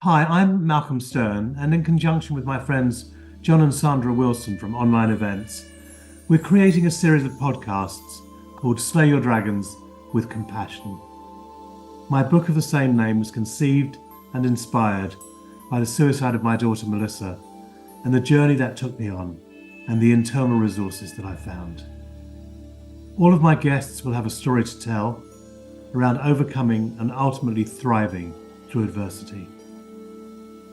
Hi, I'm Malcolm Stern, and in conjunction with my friends John and Sandra Wilson from Online Events, we're creating a series of podcasts called Slay Your Dragons with Compassion. My book of the same name was conceived and inspired by the suicide of my daughter Melissa and the journey that took me on and the internal resources that I found. All of my guests will have a story to tell around overcoming and ultimately thriving through adversity.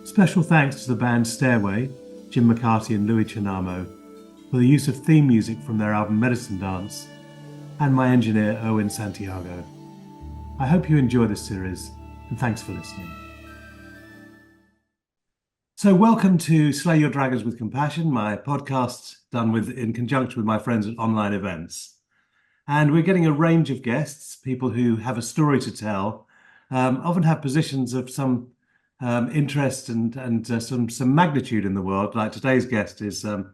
Special thanks to the band Stairway, Jim McCarty and Louis Chinamo, for the use of theme music from their album Medicine Dance, and my engineer Owen Santiago. I hope you enjoy this series, and thanks for listening. So welcome to Slay Your Dragons with Compassion, my podcast done in conjunction with my friends at Online Events. And we're getting a range of guests, people who have a story to tell, often have positions of some interest and some magnitude in the world. Like today's guest is a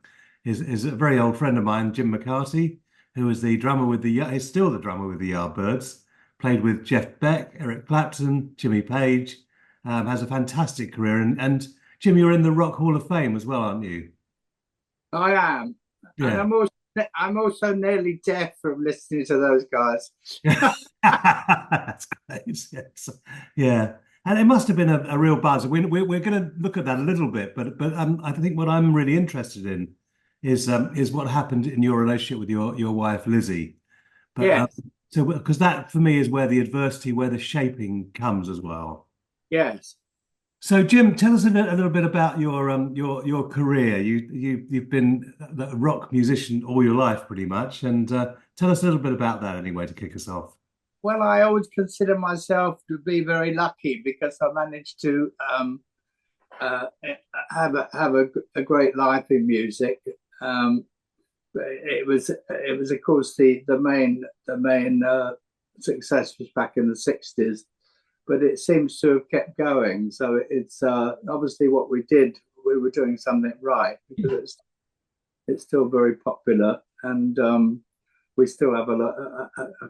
very old friend of mine, Jim McCarty, who is is still the drummer with the Yardbirds, played with Jeff Beck, Eric Clapton, Jimmy Page, has a fantastic career. And Jim, you're in the Rock Hall of Fame as well, aren't you? I am, and Yeah. I'm also nearly deaf from listening to those guys. That's great. Yes. Yeah. And it must have been a real buzz. We're going to look at that a little bit, but I think what I'm really interested in is what happened in your relationship with your wife Lizzie. But Yes, so because that for me is where the adversity, where the shaping comes as well. yes. So Jim, tell us a little bit about your career. You've been a rock musician all your life, pretty much, and tell us a little bit about that anyway to kick us off. Well, I always consider myself to be very lucky because I managed to uh, have a great life in music. It was of course the main success was back in the '60s, but it seems to have kept going. So it's obviously what we did. We were doing something right because it's still very popular, and we still have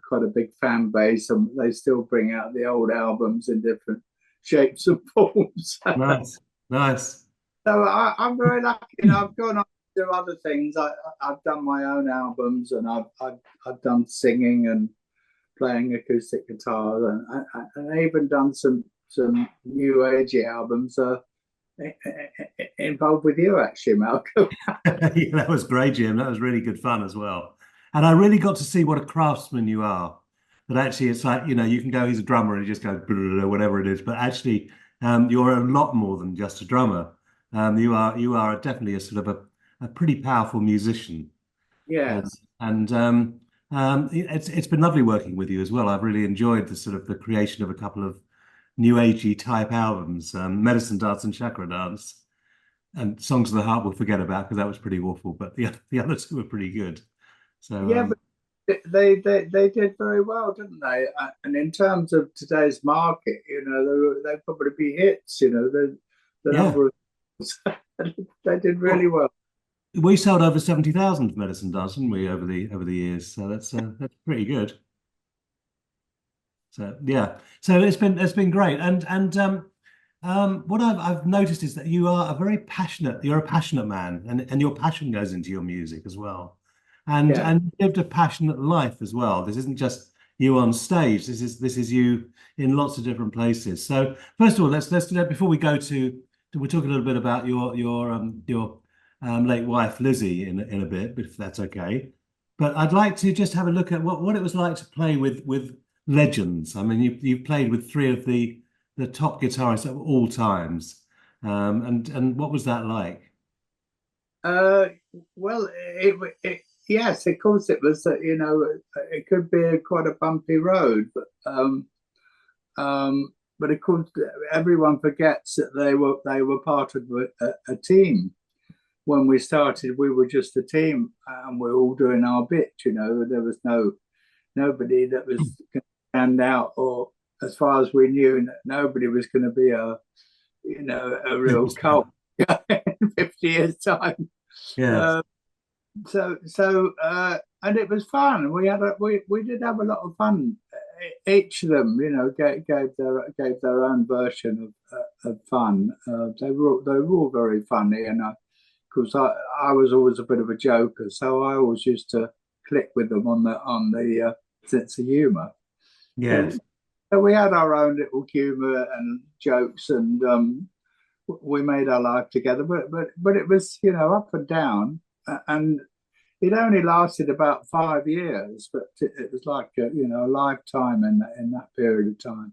quite a big fan base, and they still bring out the old albums in different shapes and forms. Nice, nice. So I'm very lucky. I've gone on to do other things. I've done my own albums, and I've done singing and playing acoustic guitar, and I even done some new agey albums involved with you, actually, Malcolm. Yeah, that was great, Jim. That was really good fun as well. And I really got to see what a craftsman you are. That actually, it's like, you can go, he's a drummer and he just goes, whatever it is. But actually, you're a lot more than just a drummer. You are definitely a sort of a pretty powerful musician. Uh, Yes. and it's been lovely working with you as well. I've really enjoyed the creation of a couple of new agey type albums, Medicine Dance and Chakra Dance, and Songs of the Heart we'll forget about because that was pretty awful, but the other two were pretty good. So Yeah, but they did very well, didn't they? And in terms of today's market, they'd probably be hits. The yeah, number of they did really well, well. we sold over 70,000 Medicine Dance, didn't we, over the years? So that's pretty good. So yeah, so it's been great, and what I've noticed is that you're a passionate man, and your passion goes into your music as well, and Yeah. and you lived a passionate life as well. This isn't just you on stage. This is you in lots of different places. So first of all, let's before we go we'll talk a little bit about your late wife Lizzie in a bit, if that's okay. But I'd like to just have a look at what it was like to play with legends. I mean, you've played with three of the top guitarists of all times, and what was that like? Uh, well, yes, of course it was. It could be quite a bumpy road, but of course everyone forgets that they were part of a team. When we started, we were just a team, and we are all doing our bit. There was nobody that was going to stand out, or as far as we knew, nobody was going to be a real cult in 50 years time. Yes. Uh, and it was fun. We did have a lot of fun each of them, gave their own version of fun. They were all very funny, and because I was always a bit of a joker, so I always used to click with them on the sense of humour. Yes. So we had our own little humour and jokes, and we made our life together. But it was up and down, and it only lasted about 5 years, but it was like a lifetime in that period of time.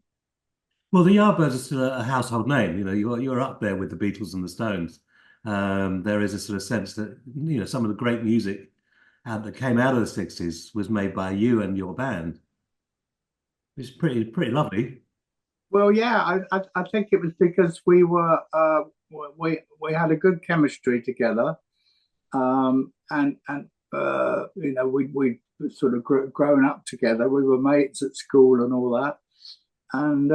Well, the Yardbirds are still a household name. You're up there with the Beatles and the Stones. There is a sort of sense that some of the great music that came out of the '60s was made by you and your band. It's pretty lovely. Well, yeah, I think it was because we had a good chemistry together, and we sort of grown up together. We were mates at school and all that, and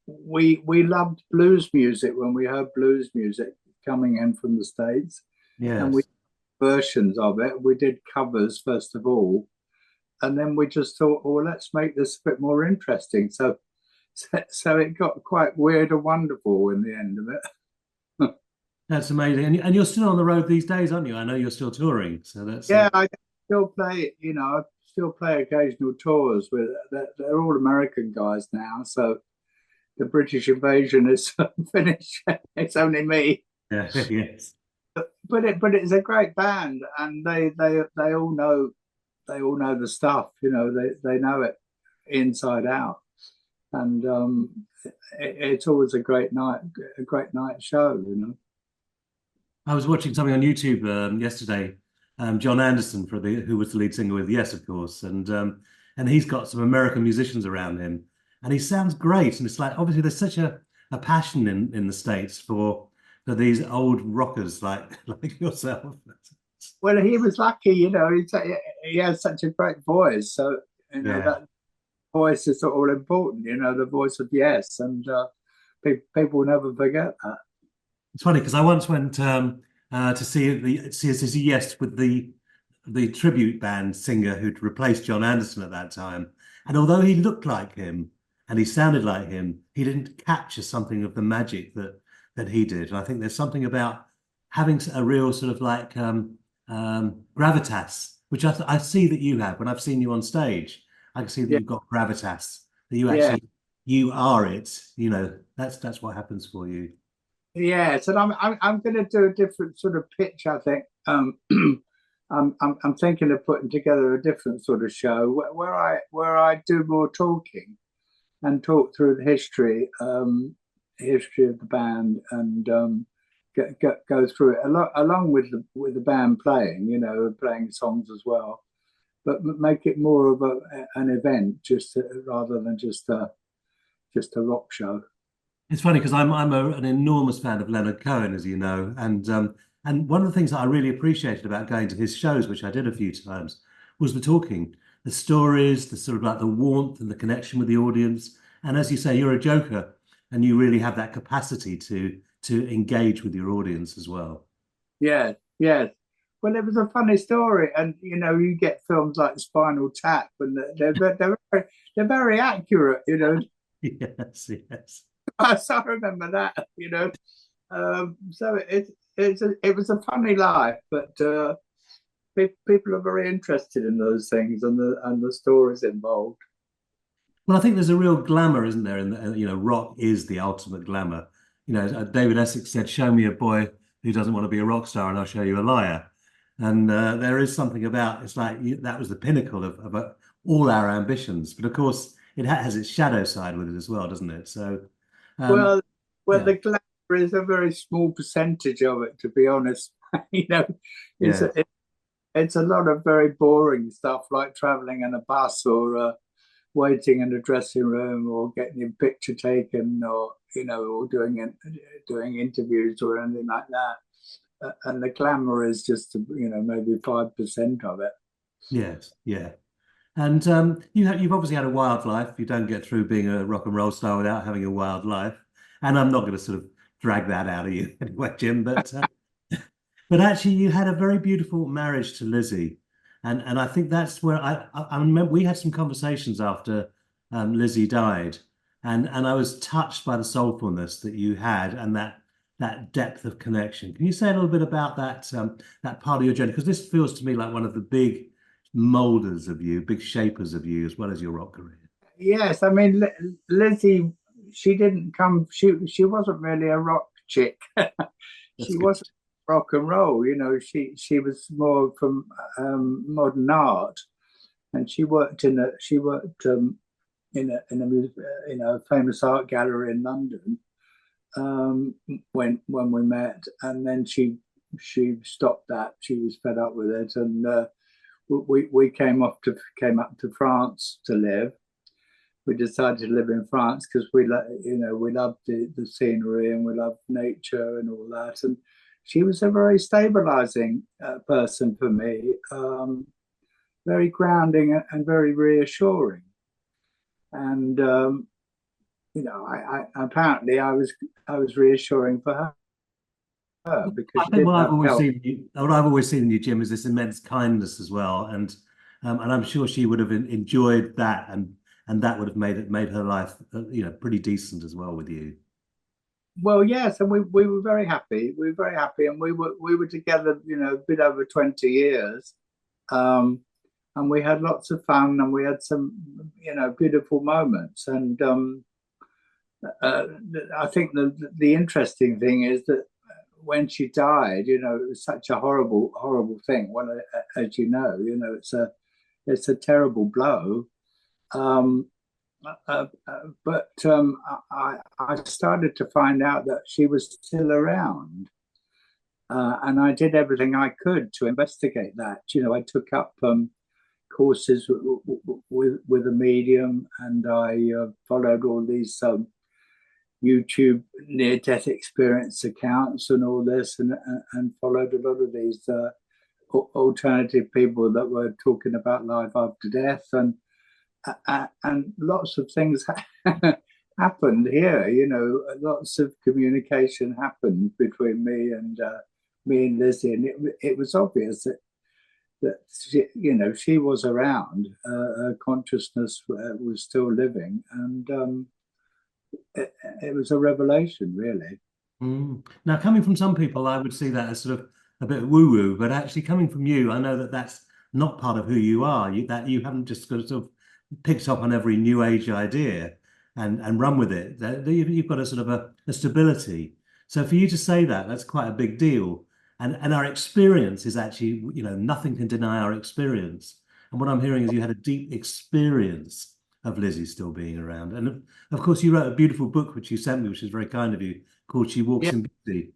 we loved blues music when we heard blues music coming in from the States, and we Yes. versions of it. We did covers first of all, and then we just thought, well, let's make this a bit more interesting. So it got quite weird and wonderful in the end of it. That's amazing. And you're still on the road these days, aren't you? I know you're still touring. So that's Yeah, I still play. I still play occasional tours with. They're all American guys now, so the British invasion is finished. It's only me. yeah, yes. But it's a great band, and they all know the stuff. They know it inside out, and it's always a great night show. I was watching something on YouTube yesterday. John Anderson, who was the lead singer with Yes, of course, and he's got some American musicians around him, and he sounds great. And it's like obviously there's such a passion in the States for these old rockers like yourself. Well, he was lucky, he has such a great voice. So, Yeah. that voice is all important, the voice of Yes. And people never forget that. It's funny because I once went to see Yes with the tribute band singer who'd replaced John Anderson at that time, and although he looked like him and he sounded like him, he didn't capture something of the magic that he did. And I think there's something about having a real sort of like gravitas, which I see that you have when I've seen you on stage. I can see that Yeah, you've got gravitas, that yeah, you are it. That's what happens for you. yeah. So I'm going to do a different sort of pitch, I think. I'm thinking of putting together a different sort of show where I do more talking and talk through the history of the band, and go through it along with the band playing, playing songs as well, but make it more of an event, rather than just a rock show. It's funny because I'm an enormous fan of Leonard Cohen, as you know, and one of the things that I really appreciated about going to his shows, which I did a few times, was the talking, the stories, the sort of like the warmth and the connection with the audience. And as you say, you're a joker, and you really have that capacity to engage with your audience as well. Yeah, yeah. Well, it was a funny story, and you get films like Spinal Tap, and they're very accurate. Yes, yes. I remember that. So it was a funny life, but people are very interested in those things and the stories involved. Well, I think there's a real glamour, isn't there? And rock is the ultimate glamour. David Essex said, "Show me a boy who doesn't want to be a rock star, and I'll show you a liar." And there is something about it's like that was the pinnacle of all our ambitions. But of course, it has its shadow side with it as well, doesn't it? So, um, Well, well, yeah, the glamour is a very small percentage of it, to be honest. you know, it's yeah. it's a lot of very boring stuff like traveling in a bus, or waiting in a dressing room, or getting your picture taken, or or doing interviews or anything like that. And the glamour is just maybe 5% of it. Yes, yeah. And you've obviously had a wild life. You don't get through being a rock and roll star without having a wild life. And I'm not going to sort of drag that out of you anyway, Jim. But actually, you had a very beautiful marriage to Lizzie. And I think that's where I remember we had some conversations after Lizzie died, and I was touched by the soulfulness that you had and that depth of connection. Can you say a little bit about that part of your journey? Because this feels to me like one of the big molders of you, big shapers of you, as well as your rock career. Yes, I mean Lizzie, she didn't come. She wasn't really a rock chick. That's She good. wasn't rock and roll. She was more from modern art, and she worked in a famous art gallery in London when we met, and then she stopped that. She was fed up with it, and we came up to France to live. We decided to live in France because we loved the scenery and we loved nature and all that. And she was a very stabilizing person for me, very grounding and very reassuring. And apparently I was reassuring for her because I she think didn't have help. what I've always seen in you, Jim, is this immense kindness as well, and I'm sure she would have enjoyed that, and that would have made her life, pretty decent as well with you. Well, yes, and we were very happy. We were very happy, and we were together, a bit over 20 years, um, and we had lots of fun, and we had some, beautiful moments. And uh, I think the interesting thing is that when she died, it was such a horrible thing. Well, as it's a terrible blow. Um, but I started to find out that she was still around. And I did everything I could to investigate that. I took up courses with a medium, and I followed all these YouTube near-death experience accounts and all this, and followed a lot of these alternative people that were talking about life after death, and lots of things happened here. Lots of communication happened between me and Lizzie, and it was obvious that she was around. Her consciousness was still living, and it was a revelation, really. Mm. Now, coming from some people, I would see that as sort of a bit woo-woo, but actually coming from you, I know that that's not part of who you are. That you haven't just sort of picked up on every new age idea and run with it. You've got a sort of a stability. So for you to say that, that's quite a big deal. And our experience is actually, nothing can deny our experience. And what I'm hearing is you had a deep experience of Lizzie still being around. And of course, you wrote a beautiful book, which you sent me, which is very kind of you, called She Walks Yeah. in Beauty.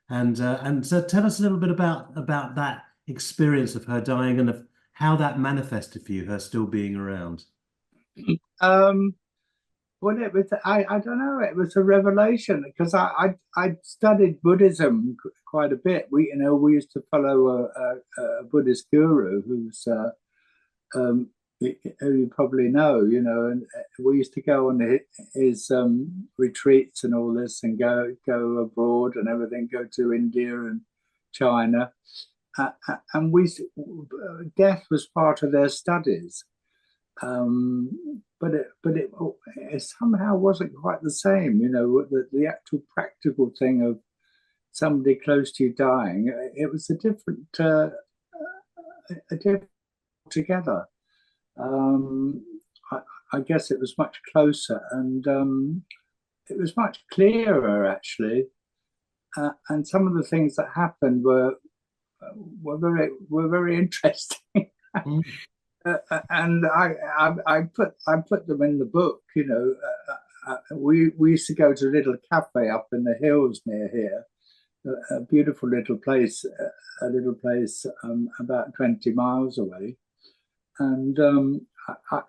And so tell us a little bit about that experience of her dying and of how that manifested for you, her still being around. Um, well, I don't know, it was a revelation because I studied Buddhism quite a bit. We used to follow a Buddhist guru um, who you probably know, and we used to go on his retreats and all this, and go abroad and everything, go to India and China, and death was part of their studies. But it somehow wasn't quite the same, the actual practical thing of somebody close to you dying. It was a different together. Um, I, I guess it was much closer, and it was much clearer actually. And some of the things that happened were very interesting. Mm. And I put them in the book. We used to go to a little cafe up in the hills near here, a beautiful little place about 20 miles away. And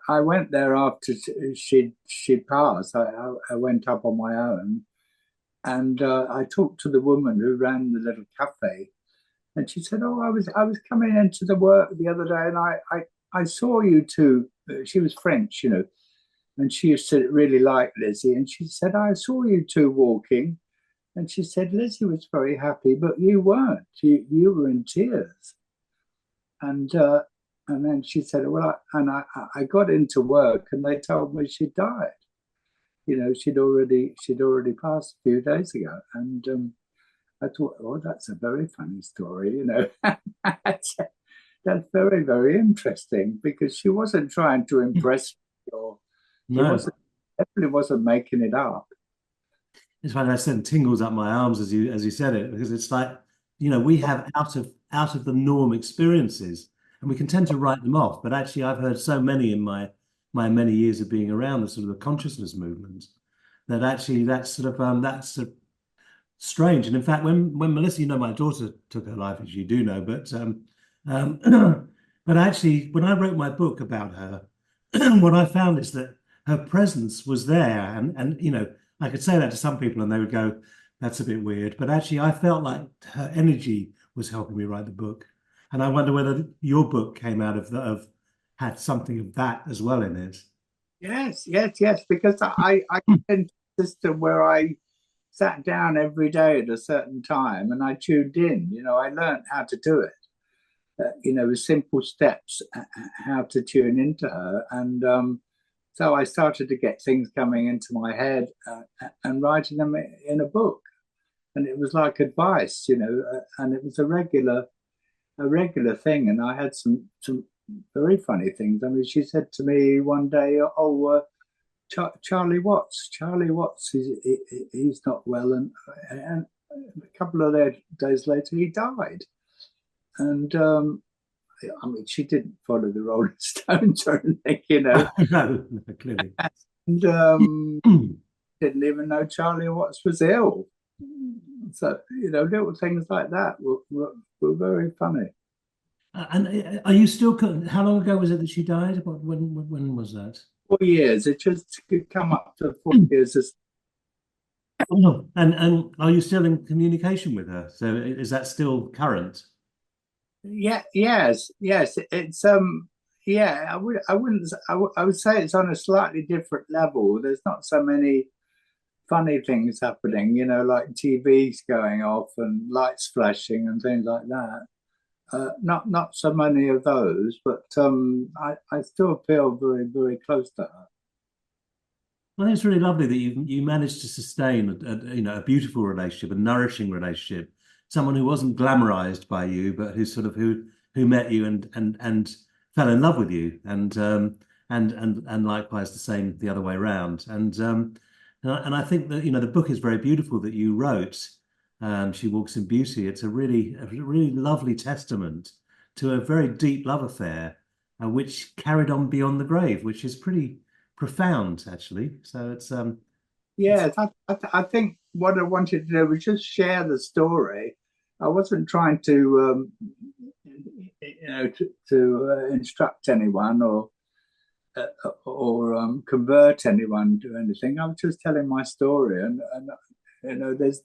I went there after she passed. I went up on my own, and I talked to the woman who ran the little cafe, and she said, "Oh, I was coming into the work the other day, and I saw you two." She was French, and she used to really like Lizzie. And she said, "I saw you two walking," and she said, "Lizzie was very happy, but you weren't. You were in tears." And And then she said, well, I got into work and they told me she died. You know, she'd already passed a few days ago. And I thought, oh, that's a very funny story, you know. that's, that's very, very interesting because she wasn't trying to impress me, or she No, definitely wasn't making it up. it's funny. I sent tingles up my arms as you said it, because it's like, we have out of the norm experiences, and we can tend to write them off. But actually, I've heard so many in my many years of being around the sort of the consciousness movement that actually that's strange. And in fact, when Melissa, my daughter took her life, as you do know, but actually, when I wrote my book about her, what I found is that her presence was there, and I could say that to some people, and they would go, "That's a bit weird." But actually, I felt like her energy was helping me write the book, and I wonder whether your book came out of had something of that as well in it. Yes, yes, yes. Because I in a system where I sat down every day at a certain time and I tuned in. You know, I learned how to do it. With simple steps, how to tune into her, and so I started to get things coming into my head and writing them in a book. And it was like advice, and it was a regular thing. And I had some very funny things. I mean, she said to me one day, "Oh, Charlie Watts, he's not well," and a couple of days later, he died. And I mean, she didn't follow the Rolling Stones or anything. No, no, clearly. And didn't even know Charlie Watts was ill. So, little things like that were very funny. And are you still? How long ago was it that she died? When was that? 4 years. It just could come up to 4 years. Oh, and are you still in communication with her? So is that still current? Yeah, yes, yes. It's yeah, I wouldn't, I would say it's on a slightly different level. There's not so many funny things happening, like TVs going off and lights flashing and things like that. Not so many of those, but I still feel very, very close to her. I think it's really lovely that you managed to sustain a beautiful relationship, a nourishing relationship. Someone who wasn't glamorized by you, but who met you and fell in love with you, and likewise the same the other way around. And I think that the book is very beautiful that you wrote. She Walks in Beauty. It's a really lovely testament to a very deep love affair, which carried on beyond the grave, which is pretty profound, actually. So it's Yes, I think what I wanted to do was just share the story. I wasn't trying to, to instruct anyone or convert anyone to anything. I was just telling my story, and there's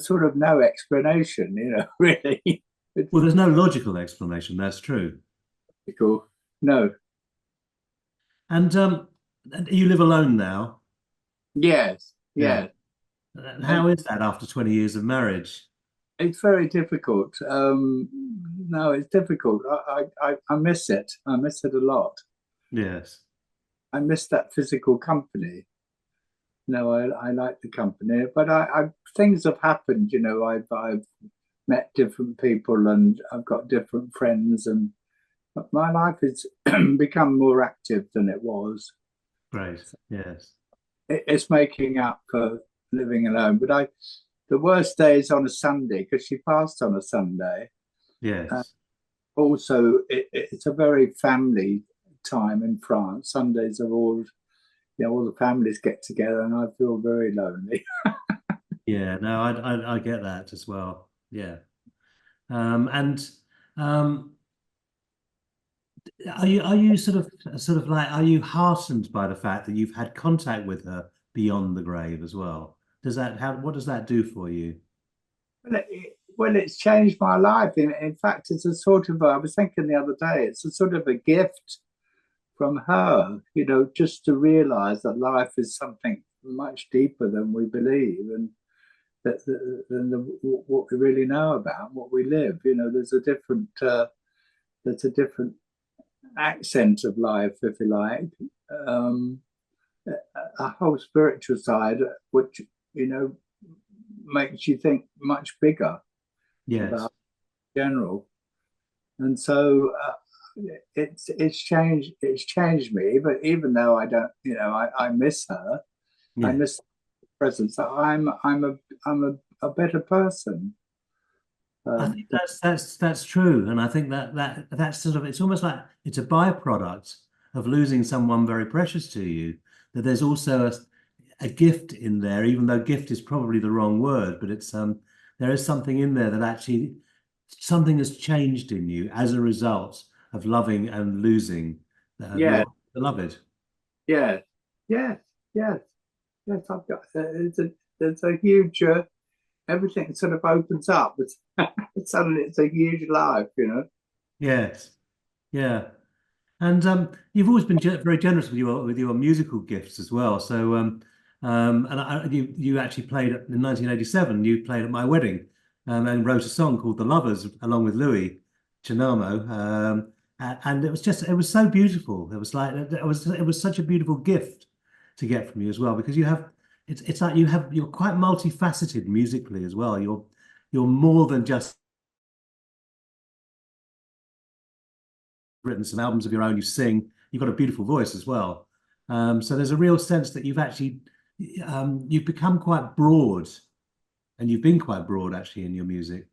sort of no explanation, really. It's well, there's no logical explanation. That's true. cool. No, And you live alone now. yes, Yeah. yes. And And how is that after 20 years of marriage? it's very difficult. No, it's difficult. I miss it. I miss it a lot. Yes. I miss that physical company. No, I like the company, but things have happened. I've met different people and I've got different friends, and my life has become more active than it was. Great. Yes. It's making up for living alone. But the worst day is on a Sunday because she passed on a Sunday. Uh, Yes. Also, it's a very family time in France. Sundays are all the families get together, and I feel very lonely. Yeah. No, I get that as well. Yeah. And um, are you sort of like, are you heartened by the fact that you've had contact with her beyond the grave as well? What does that do for you? Well, it's changed my life. In fact, it's a sort of, I was thinking the other day, it's a sort of a gift from her, just to realize that life is something much deeper than we believe, and what we really know about what we live. There's a different accent of life, if you like, um, a whole spiritual side, which you know makes you think much bigger Yes. about general. And so it's changed me. But even though I don't, I miss her, I Yeah. miss her presence. I'm a better person. I Um, think that's true, and I think that's sort of it's almost like it's a byproduct of losing someone very precious to you. That there's also a gift in there, even though gift is probably the wrong word, but it's there is something in there that actually something has changed in you as a result of loving and losing yeah, your beloved. yeah, yes, yes, yes. I've got there's a huge everything sort of opens up. It's suddenly it's a huge life. Yes, yeah. And you've always been very generous with your musical gifts as well. So, and you actually played in 1987. You played at my wedding, and wrote a song called "The Lovers" along with Louis Chinamo. And it was so beautiful. It was like it was such a beautiful gift to get from you as well because you have it's like you're quite multifaceted musically as well. You're more than just written some albums of your own, you sing, you've got a beautiful voice as well. So there's a real sense that you've become quite broad, and you've been quite broad actually in your music.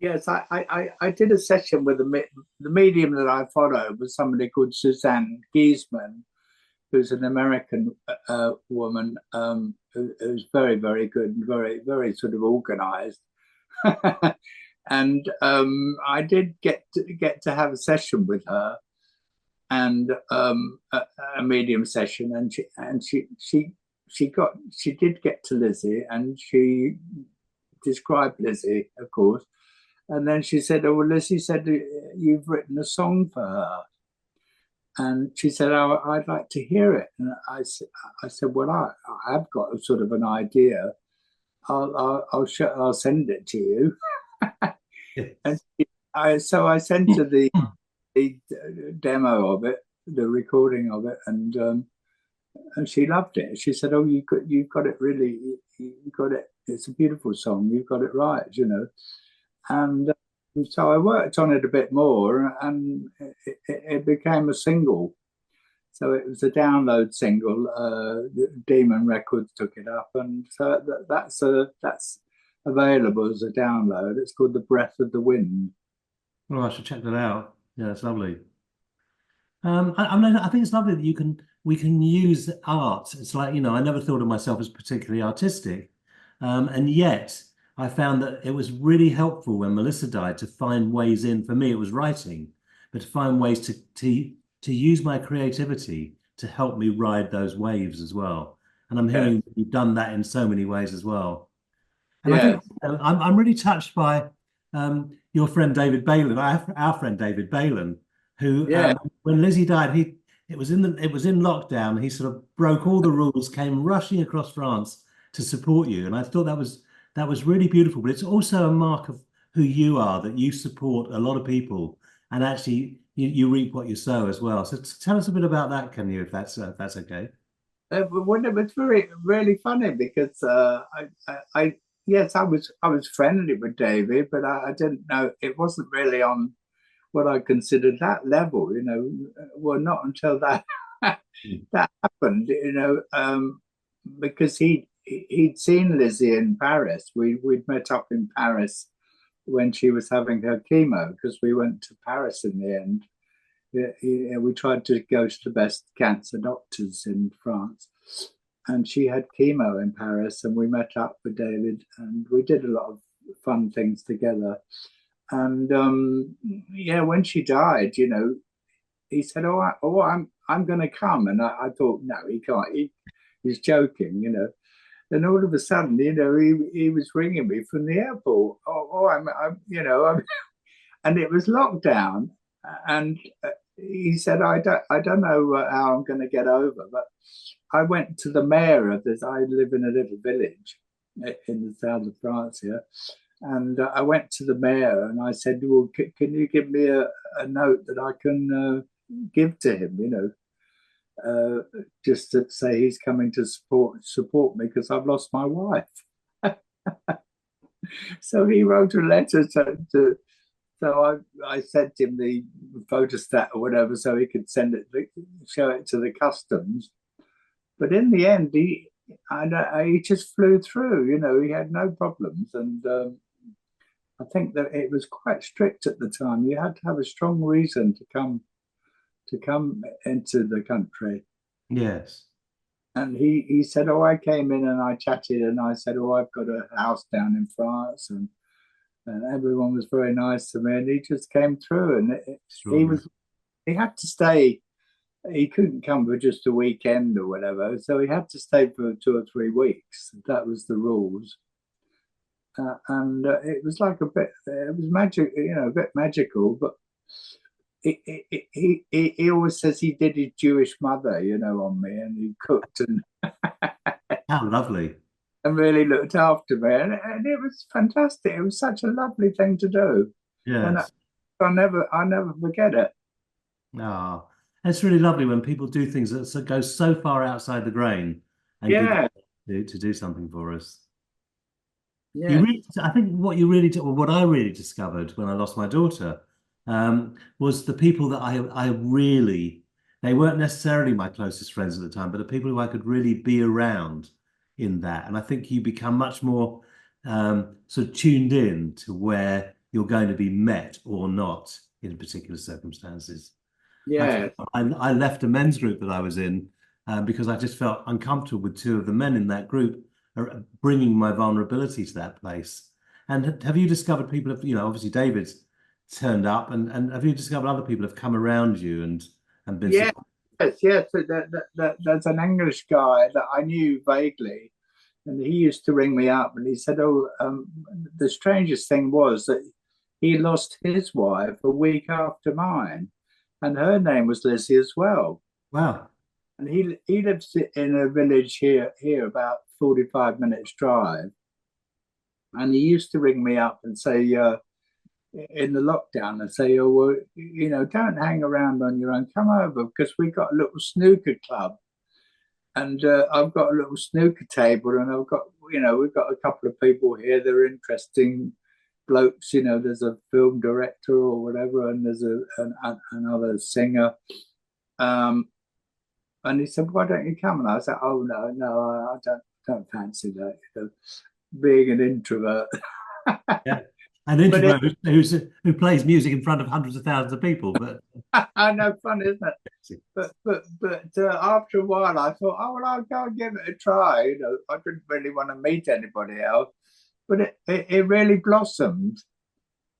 Yes, I did a session with the medium that I follow was somebody called Suzanne Giesman, who's an American woman who's very, very good and very, very sort of organized. And I did get to have a session with her and a medium session, and she did get to Lizzie, and she described Lizzie, of course, and then she said, "Oh, well, Lizzie said you've written a song for her." And she said, "Oh, I'd like to hear it." And I said, "Well, I have got a sort of an idea. I'll send it to you." And Yes. so I sent her the demo of it, the recording of it, and she loved it. She said, "Oh, you've got it really, you got it. It's a beautiful song. You've got it right." And so I worked on it a bit more, and it became a single. So it was a download single. Demon Records took it up, and so that's available as a download. It's called "The Breath of the Wind." Well, I should check that out. Yeah, it's lovely. I think it's lovely that we can use art. It's like, I never thought of myself as particularly artistic. And yet I found that it was really helpful when Melissa died to find ways in, for me, it was writing, but to find ways to use my creativity to help me ride those waves as well. And I'm Yeah, hearing that you've done that in so many ways as well. And I yeah, think I'm really touched by your friend David Balin, our friend David Balin, who yeah. when Lizzie died, it was in lockdown. He sort of broke all the rules, came rushing across France to support you, and I thought that was really beautiful. But it's also a mark of who you are, that you support a lot of people, and actually you reap what you sow as well. So tell us a bit about that, can you, if that's okay? It's very really funny because yes, I was friendly with David, but I didn't know it wasn't really on what I considered that level. Well, not until that Mm. that happened, because he'd seen Lizzie in Paris. We'd met up in Paris when she was having her chemo because we went to Paris in the end. Yeah, we tried to go to the best cancer doctors in France, and she had chemo in Paris, and we met up with David, and we did a lot of fun things together. And yeah, when she died, he said, I'm going to come," and I thought, no, he can't. He's joking. And all of a sudden, he was ringing me from the airport. I'm and it was lockdown, and he said, I don't know how I'm going to get over, but I went to the mayor of this. I live in a little village in the south of France here, and I went to the mayor and I said, "Well, can you give me a note that I can give to him, just to say he's coming to support me because I've lost my wife. So he wrote a letter so I sent him the photostat or whatever so he could show it to the customs. But in the end, he just flew through. He had no problems, and I think that it was quite strict at the time. You had to have a strong reason to come into the country. Yes. And he said, "Oh, I came in and I chatted, and I said, oh, I've got a house down in France, and everyone was very nice to me, and he just came through, and he had to stay. He couldn't come for just a weekend or whatever, so he had to stay for 2 or 3 weeks. That was the rules, and it was like it was magic, a bit magical, but he always says he did his Jewish mother, on me, and he cooked and How lovely. and really looked after me, and it was fantastic. It was such a lovely thing to do, and Yes. I never forget it. Ah, it's really lovely when people do things that go so far outside the grain and give Yeah, to do something for us. You yeah, really, I think what you really, or what I really discovered when I lost my daughter, was the people that I really, they weren't necessarily my closest friends at the time, but the people who I could really be around in that. And I think you become much more sort of tuned in to where you're going to be met or not in particular circumstances. yeah, I left a men's group that I was in because I just felt uncomfortable with two of the men in that group bringing my vulnerability to that place. And have you discovered people have, obviously David's turned up, and have you discovered other people have come around you and been yeah. supportive? Yes. So there's an English guy that I knew vaguely, and he used to ring me up, and he said, "Oh, the strangest thing was that he lost his wife a week after mine, and her name was Lizzie as well. Wow. And he lives in a village here about 45 minutes drive, and he used to ring me up and say." In the lockdown and say, oh, well, don't hang around on your own. Come over because we got a little snooker club, and I've got a little snooker table, and I've got, we've got a couple of people here. They're interesting blokes. There's a film director or whatever, and there's another singer. And he said, why don't you come? And I said, oh no, I don't fancy that. Being an introvert. Yeah. An But it, introvert who plays music in front of hundreds of thousands of people, but I know, fun, isn't it? But after a while, I thought, oh well, I'll go and give it a try. I didn't really want to meet anybody else, but it really blossomed,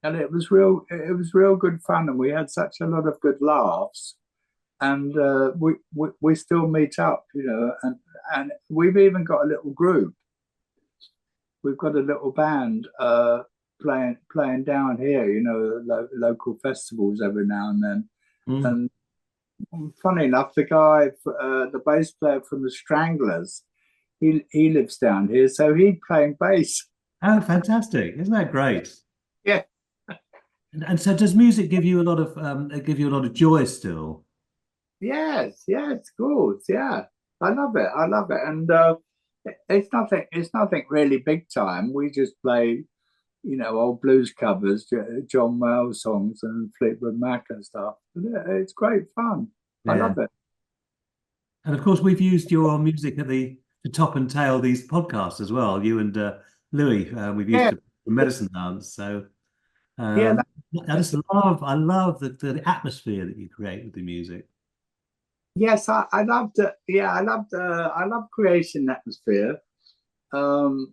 and it was real good fun, and we had such a lot of good laughs, and we still meet up, and we've even got a little group. We've got a little band playing down here, local festivals every now and then, mm. and funny enough, the bass player from the Stranglers, he lives down here, so he's playing bass. Oh, fantastic! Isn't that great? Yeah. And so, does music give you a lot of joy still? Yes, good. Yeah, I love it. And it's nothing really big time. We just play, old blues covers, John Mayall songs, and Fleetwood Mac and stuff. It's great fun. I Yeah. love it. And of course, we've used your music at the top and tail these podcasts as well. You and Louis, we've used Yeah, it for Medicine Dance. So yeah. um, I love the atmosphere that you create with the music. Yes, I loved it. Yeah, I love creation atmosphere. Um,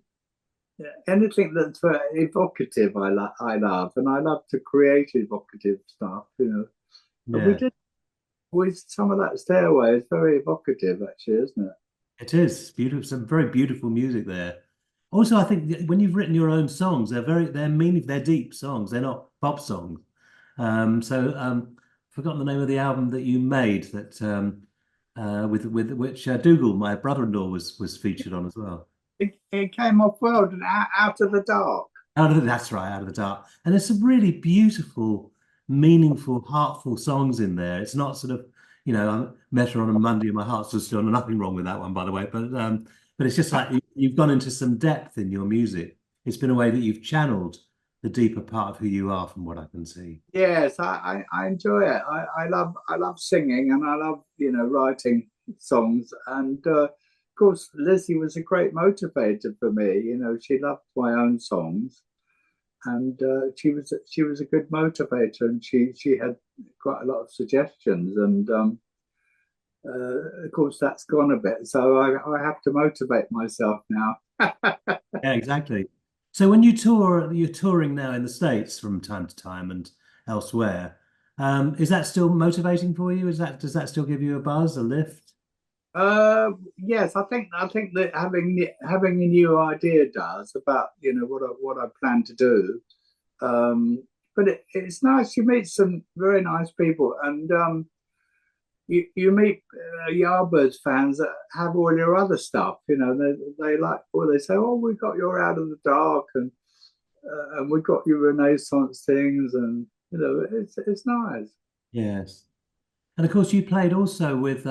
Anything that's evocative, I love, and I love to create evocative stuff. And we Yeah, did with some of that stairway. It's very evocative, actually, isn't it? it is beautiful. Some very beautiful music there. Also, I think when you've written your own songs, they're meaningful, they're deep songs. They're not pop songs. Forgotten the name of the album that you made that with which Dougal, my brother-in-law, was featured on as well. It came off world and out of the dark. That's right, Out of the Dark. And there's some really beautiful meaningful, heartful songs in there. It's not sort of, I'm met her on a Monday and my heart's still still. Nothing wrong with that one, by the way. But it's just like you've gone into some depth in your music. It's been a way that you've channeled the deeper part of who you are, from what I can see. Yes, I enjoy it. I love singing, and I love writing songs. And of course, Lizzie was a great motivator for me. She loved my own songs, and she was a good motivator, and she had quite a lot of suggestions. And of course, that's gone a bit, so I have to motivate myself now. Yeah, exactly. So when you tour, you're touring now in the States from time to time and elsewhere. Is that still motivating for you? Does that still give you a buzz, a lift? Yes, I think that having a new idea does about what I plan to do. Um, but it's nice. You meet some very nice people, and you meet Yardbirds fans that have all your other stuff. They like, or they say, "Oh, we got your Out of the Dark," and we got your Renaissance things, and it's nice. Yes. And of course, you played also with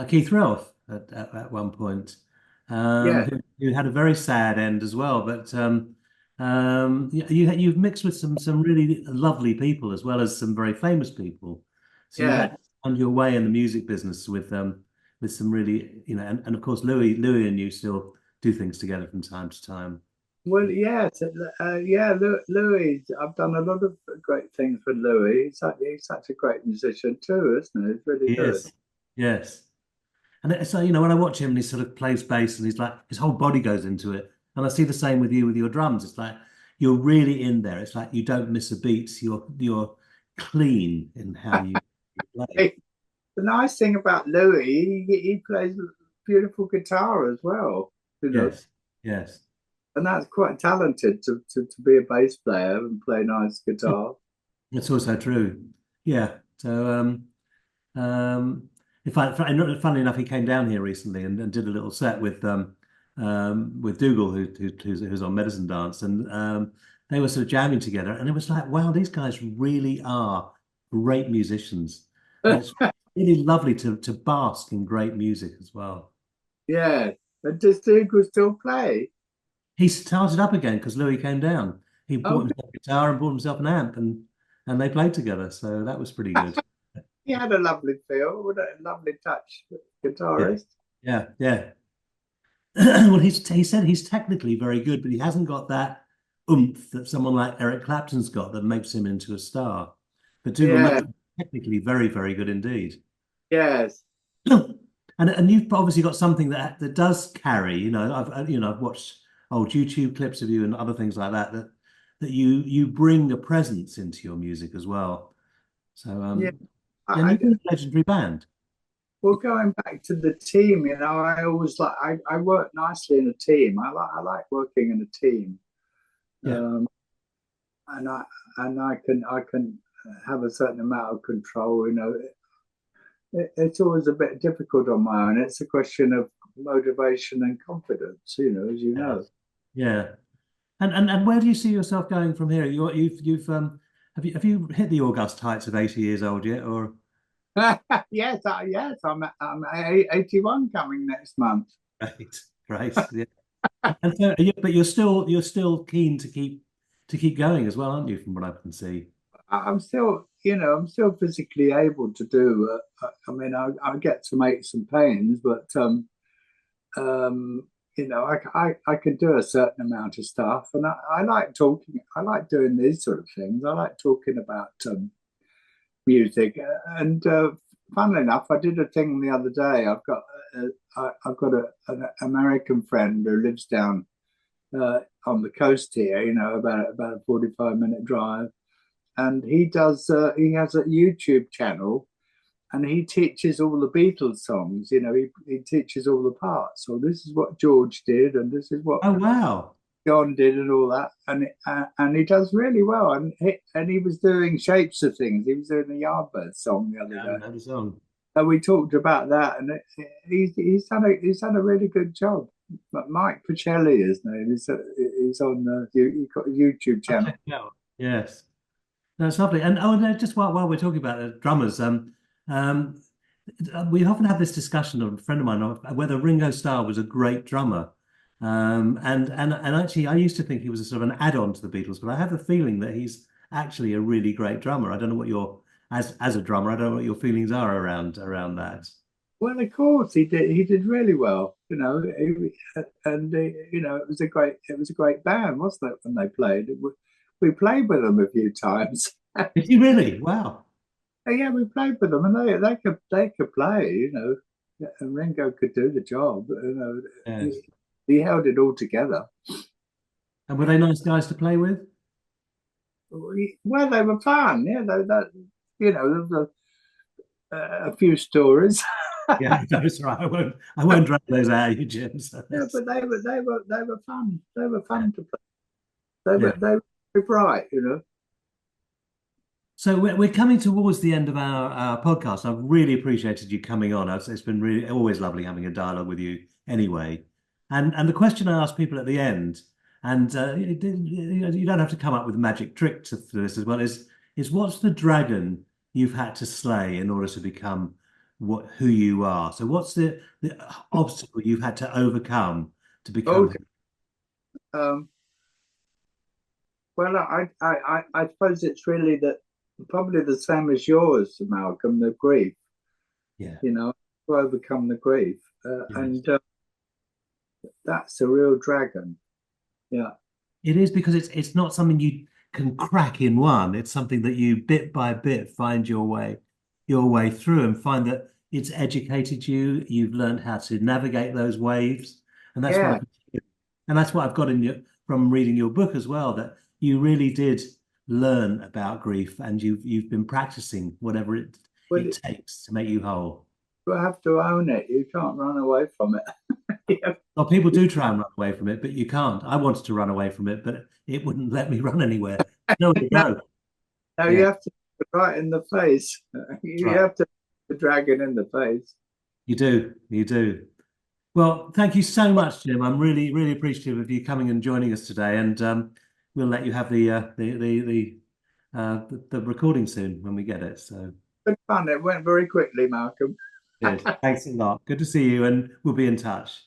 Keith Relf at one point, Yeah, who had a very sad end as well. But you've mixed with some really lovely people as well as some very famous people. So you've yeah. actually found your way in the music business with some really, and of course Louis and you still do things together from time to time. Well, yes, yeah, Louis. I've done a lot of great things with Louis. He's such a great musician too, isn't he? He's really good. Yes, yes. And so, when I watch him and he sort of plays bass and he's like, his whole body goes into it. And I see the same with you with your drums. It's like you're really in there. It's like you don't miss a beat. You're clean in how you play. Hey, the nice thing about Louis, he plays beautiful guitar as well, you know, Yes, yes. and that's quite talented to be a bass player and play nice guitar. That's also true. Yeah. So, in fact, funnily enough, he came down here recently and did a little set with Dougal, who's on Medicine Dance, and they were sort of jamming together, and it was like, wow, these guys really are great musicians, and it's really lovely to bask in great music as well. Yeah, and does Dougal still play? He started up again because Louis came down. He bought Okay, himself a guitar and bought himself an amp, and they played together, so that was pretty good. he had a lovely feel, with a lovely touch, Yeah, guitarist. yeah, yeah. Well, he said he's technically very good, but he hasn't got that oomph that someone like Eric Clapton's got that makes him into a star. But Dougal Yeah, knows technically very, very good indeed. yes. And you've obviously got something that does carry. I've watched old YouTube clips of you and other things like that you bring a presence into your music as well. So Yeah, and I, you've been a legendary band. well, going back to the team, I always I work nicely in a team. I like working in a team, Yeah. um, and I can have a certain amount of control. It's always a bit difficult on my own. It's a question of motivation and confidence. As you Yeah. know. Yeah. And where do you see yourself going from here? You've have you hit the august heights of 80 years old yet? Or Yes, I'm 81 coming next month. right, right, yeah. And so, but you're still keen to keep going as well, aren't you? From what I can see. I'm still physically able to do. I mean, I get to make some pains, but um, I can do a certain amount of stuff, and I like talking. I like doing these sort of things. I like talking about music, and funnily enough, I did a thing the other day. I've got an American friend who lives down on the coast here. About a 45-minute drive, and he has a YouTube channel, and he teaches all the Beatles songs. He teaches all the parts. So this is what George did, and this is what Oh wow! John did, and all that. And he does really well. And he was doing Shapes of Things. He was doing the Yardbirds song the other I day. haven't heard the song. And we talked about that, and he's done a really good job. But Mike Pacelli, his name, he's on he's got a YouTube I'll channel. check it out. Yes. That's lovely. And oh, no, just while we're talking about drummers, um, we often have this discussion of a friend of mine of whether Ringo Starr was a great drummer. And actually, I used to think he was a sort of an add-on to the Beatles, but I have a feeling that he's actually a really great drummer. I don't know what your as a drummer, I don't know what your feelings are around that. Well, of course, he did really well, and it was a great band, wasn't it? When they played, we played with them a few times. Did he really? Wow. Yeah, we played with them, and they could play, and Ringo could do the job. Yes. He held it all together. And were they nice guys to play with? Well, they were fun. Yeah, there was a few stories. Yeah, that's right. I won't drag those out of you, Jim. So Yeah, but they were fun. They were fun to play. They yeah. were they were bright. So we're coming towards the end of our podcast. I've really appreciated you coming on. It's been really always lovely having a dialogue with you anyway. And the question I ask people at the end, and you don't have to come up with a magic trick for this as well, is what's the dragon you've had to slay in order to become who you are? So what's the obstacle you've had to overcome to become Okay. Um, well, I suppose it's really that probably the same as yours, Malcolm, the grief, yeah. to overcome the grief. Yes. And that's a real dragon. Yeah. It is because it's not something you can crack in one. It's something that you bit by bit find your way through and find that it's educated you. You've learned how to navigate those waves, and that's what Yeah. I've got in your from reading your book as well. That you really did learn about grief, and you've been practicing whatever it Well, it takes to make you whole. you have to own it. You can't run away from it. Yeah. Well, people do try and run away from it, but you can't. I wanted to run away from it, but it wouldn't let me run anywhere. No, to No, go. no, you Yeah, have to look it right in the face. that's You right. have to look the dragon in the face. You do. You do. Well, thank you so much, Jim. I'm really, really appreciative of you coming and joining us today, and we'll let you have the recording soon when we get it. So Good fun. It went very quickly, Malcolm. good. Thanks a lot. Good to see you, and we'll be in touch.